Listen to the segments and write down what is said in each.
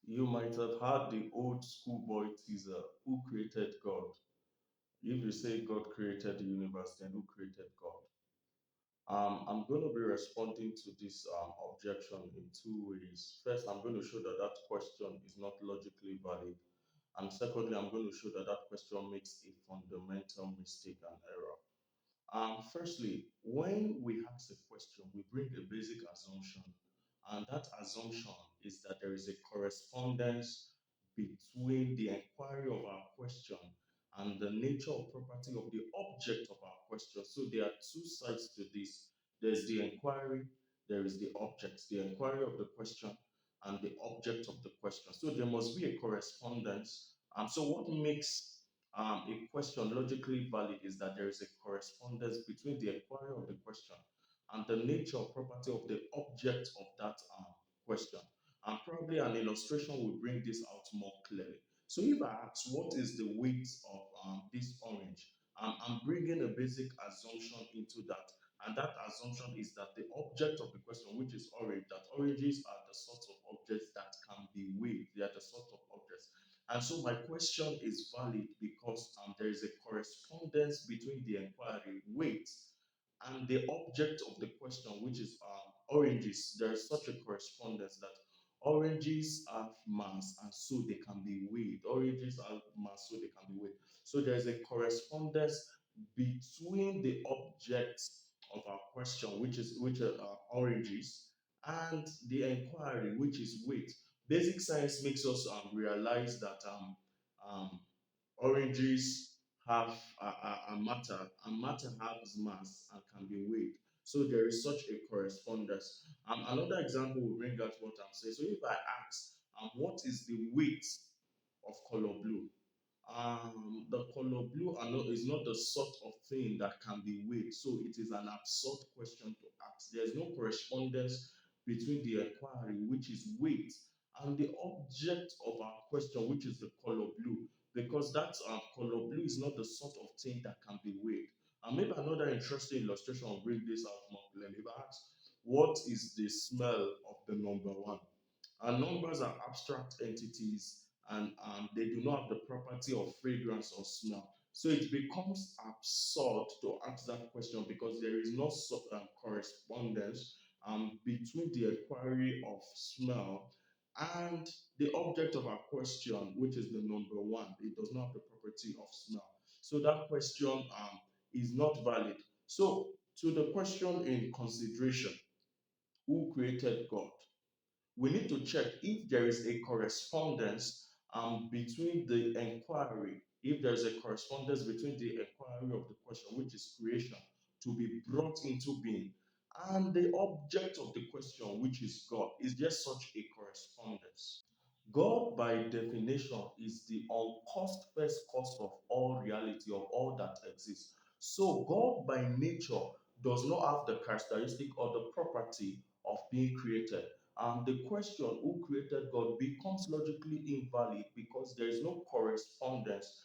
You might have heard the old schoolboy teaser, who created God? If you say God created the universe, then who created God? I'm going to be responding to this objection in two ways. First, I'm going to show that that question is not logically valid. And secondly, I'm going to show that that question makes a fundamental mistake and error. Firstly, when we ask a question, we bring a basic assumption, and that assumption is that there is a correspondence between the inquiry of our question and the nature or property of the object of our question. So there are two sides to this. There's the inquiry, there is the object, the inquiry of the question and the object of the question. So there must be a correspondence. So what makes a question logically valid is that there is a correspondence between the inquiry of the question and the nature or property of the object of that question. And probably an illustration will bring this out more clearly. So if I ask, what is the weight of this orange? I'm bringing a basic assumption into that. And that assumption is that the object of the question, which is orange, that oranges are the sort of objects that can be weighed. They are the sort of objects. And so my question is valid because there is a correspondence between the inquiry weight and the object of the question, which is oranges. There is such a correspondence that oranges have mass and so they can be weighed. Oranges have mass, so they can be weighed. So there is a correspondence between the object of our question, which are oranges, and the inquiry, which is weight. Basic science makes us realize that um, oranges have a matter, and matter has mass and can be weighed. So there is such a correspondence. Another example will bring out what I'm saying. So if I ask, what is the weight of color blue? The color blue is not the sort of thing that can be weighed. So it is an absurd question to ask. There's no correspondence between the inquiry, which is weight, and the object of our question, which is the color blue, because that color blue is not the sort of thing that can be weighed. And maybe another interesting illustration will bring this out more clearly. If I ask, what is the smell of the number one? And numbers are abstract entities and they do not have the property of fragrance or smell. So it becomes absurd to ask that question because there is no correspondence between the inquiry of smell and the object of our question, which is the number one. It does not have the property of smell. So that question is not valid. So, to the question in consideration, who created God? We need to check if there is a correspondence between the inquiry, if there's a correspondence between the inquiry of the question, which is creation, to be brought into being, and the object of the question, which is God. Is there such a correspondence? God, by definition, is the uncaused first cause of all reality, of all that exists. So, God, by nature, does not have the characteristic or the property of being created. And the question, who created God, becomes logically invalid because there is no correspondence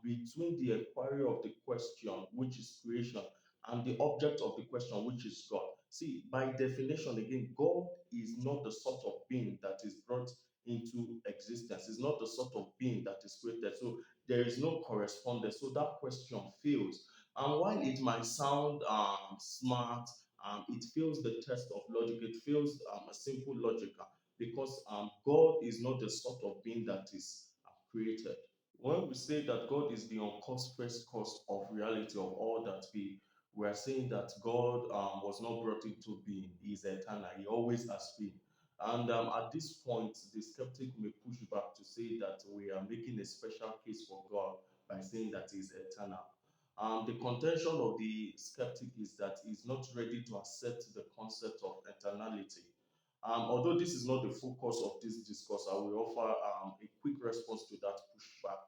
between the inquiry of the question, which is creation, and the object of the question, which is God. See, by definition, again, God is not the sort of being that is brought into existence. It's not the sort of being that is created. So there is no correspondence. So that question fails. And while it might sound smart, it fails the test of logic. It fails a simple logic because God is not the sort of being that is created. When we say that God is the uncaused first cause of reality of all that we are saying that God was not brought into being. He is eternal. He always has been. And at this point, the skeptic may push back to say that we are making a special case for God by saying that He is eternal. The contention of the skeptic is that he's not ready to accept the concept of eternality. Although this is not the focus of this discourse, I will offer a quick response to that pushback.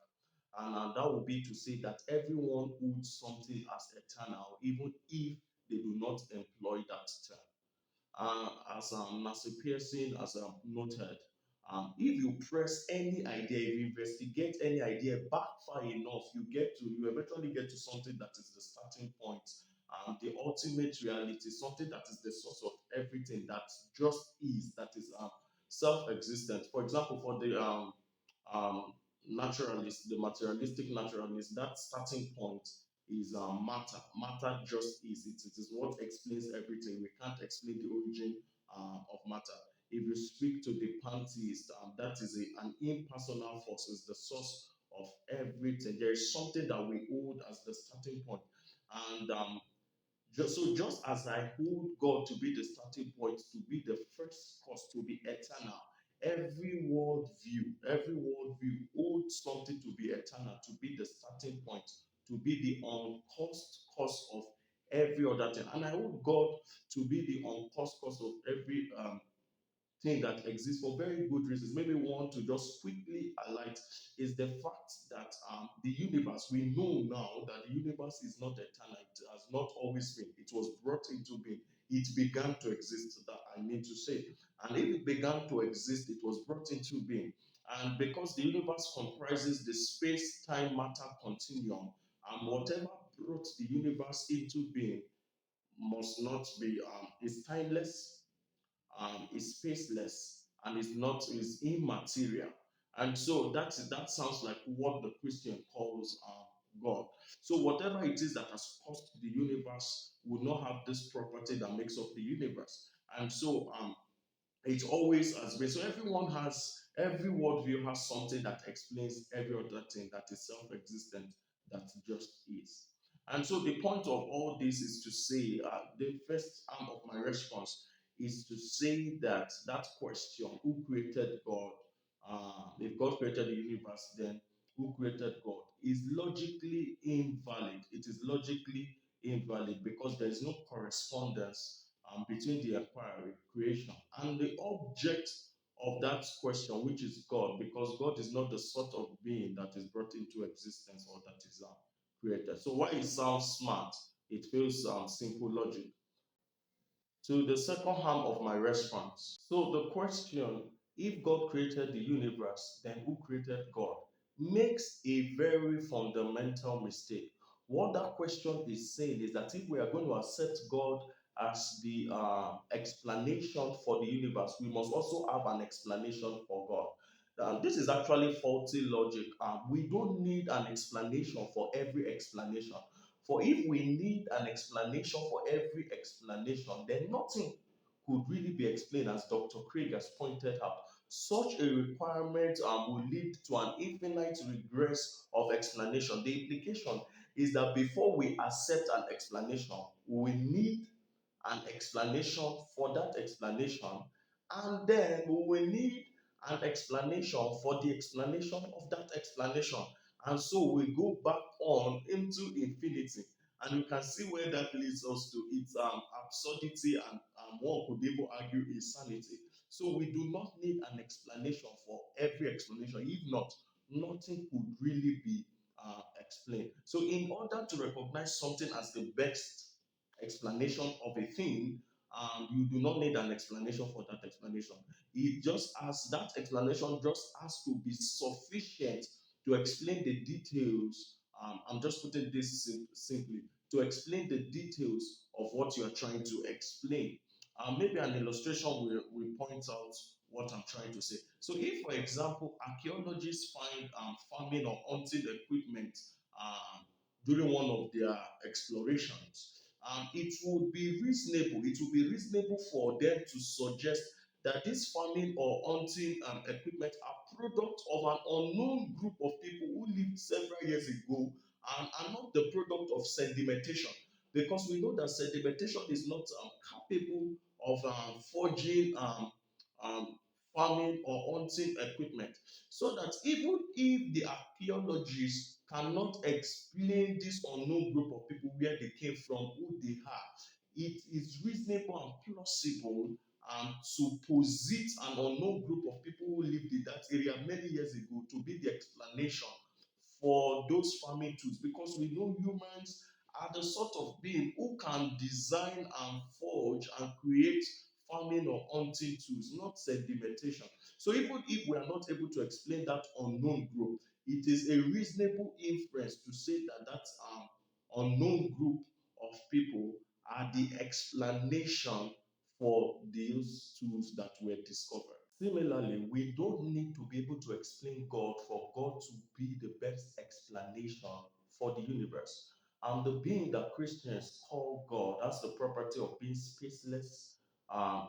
And that would be to say that everyone holds something as eternal, even if they do not employ that term. As Nancy Pearson has noted, if you press any idea, if you investigate any idea back far enough, you eventually get to something that is the starting point, the ultimate reality, something that is the source of everything, that just is, that is self-existent. For example, for the naturalist, the materialistic naturalist, that starting point is matter. Matter just is. It is what explains everything. We can't explain the origin of matter. If you speak to the pantheist, that is an impersonal force, is the source of everything. There is something that we hold as the starting point. And just as I hold God to be the starting point, to be the first cause, to be eternal, every worldview holds something to be eternal, to be the starting point, to be the uncaused cause of every other thing. And I hold God to be the uncaused cause of every thing that exists for very good reasons. Maybe one to just quickly highlight is the fact that the universe, we know now that the universe is not eternal. It has not always been. It was brought into being. It began to exist, that I mean to say. And if it began to exist, it was brought into being. And because the universe comprises the space time matter continuum, and whatever brought the universe into being must not be, is timeless, is spaceless, and is immaterial. And so that sounds like what the Christian calls God. So whatever it is that has caused the universe would not have this property that makes up the universe. And so it always has been. So every worldview has something that explains every other thing that is self-existent, that just is. And so the point of all this is to say, the first arm of my response is to say that that question, who created God? If God created the universe, then who created God? Is logically invalid. It is logically invalid because there is no correspondence between the inquiry, creation, and the object of that question, which is God, because God is not the sort of being that is brought into existence or that is created. So while it sounds smart, it feels simple logic. To the second half of my response. So the question, if God created the universe, then who created God, makes a very fundamental mistake. What that question is saying is that if we are going to accept God as the explanation for the universe, we must also have an explanation for God. This is actually faulty logic. We don't need an explanation for every explanation. For if we need an explanation for every explanation, then nothing could really be explained, as Dr. Craig has pointed out. Such a requirement will lead to an infinite regress of explanation. The implication is that before we accept an explanation, we need an explanation for that explanation, and then we will need an explanation for the explanation of that explanation. And so we go back on into infinity, and you can see where that leads us to. Its absurdity, and one could even argue insanity. So we do not need an explanation for every explanation. If not, nothing could really be explained. So in order to recognize something as the best explanation of a thing, you do not need an explanation for that explanation. It just as that explanation just has to be sufficient to explain the details. I'm just putting this simply to explain the details of what you are trying to explain. Maybe an illustration will point out what I'm trying to say. So, if, for example, archaeologists find farming or hunting equipment during one of their explorations, it would be reasonable for them to suggest that this farming or hunting equipment are product of an unknown group of people who lived several years ago, and are not the product of sedimentation, because we know that sedimentation is not capable of forging um, farming or hunting equipment. So that even if the archaeologists cannot explain this unknown group of people, where they came from, who they are, it is reasonable and plausible to posit an unknown group of people who lived in that area many years ago to be the explanation for those farming tools, because we know humans are the sort of being who can design and forge and create farming or hunting tools, not sedimentation. So even if we are not able to explain that unknown group, it is a reasonable inference to say that that unknown group of people are the explanation for these tools that were discovered. Similarly, we don't need to be able to explain God for God to be the best explanation for the universe. And the being that Christians call God has the property of being spaceless,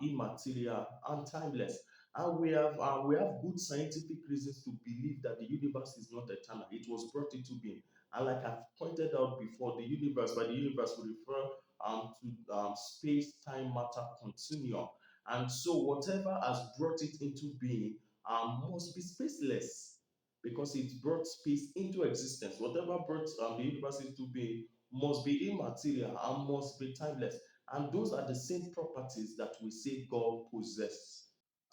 immaterial, and timeless. And we have good scientific reasons to believe that the universe is not eternal. It was brought into being. And like I've pointed out before, the universe, by the universe, we refer to space, time, matter continuum. And so, whatever has brought it into being must be spaceless because it brought space into existence. Whatever brought the universe into being must be immaterial and must be timeless. And those are the same properties that we say God possesses.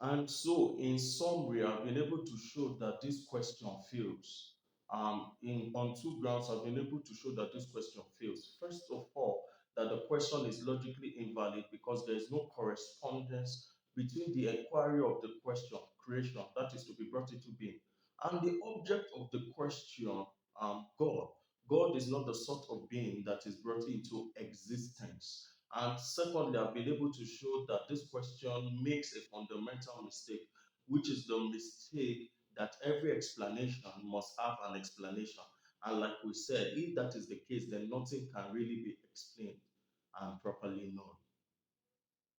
And so, in summary, I've been able to show that this question fails. On two grounds, I've been able to show that this question fails. First of all, that the question is logically invalid because there is no correspondence between the inquiry of the question, creation, that is to be brought into being, and the object of the question, God. God is not the sort of being that is brought into existence. And secondly, I've been able to show that this question makes a fundamental mistake, which is the mistake that every explanation must have an explanation. And like we said, if that is the case, then nothing can really be explained and properly known.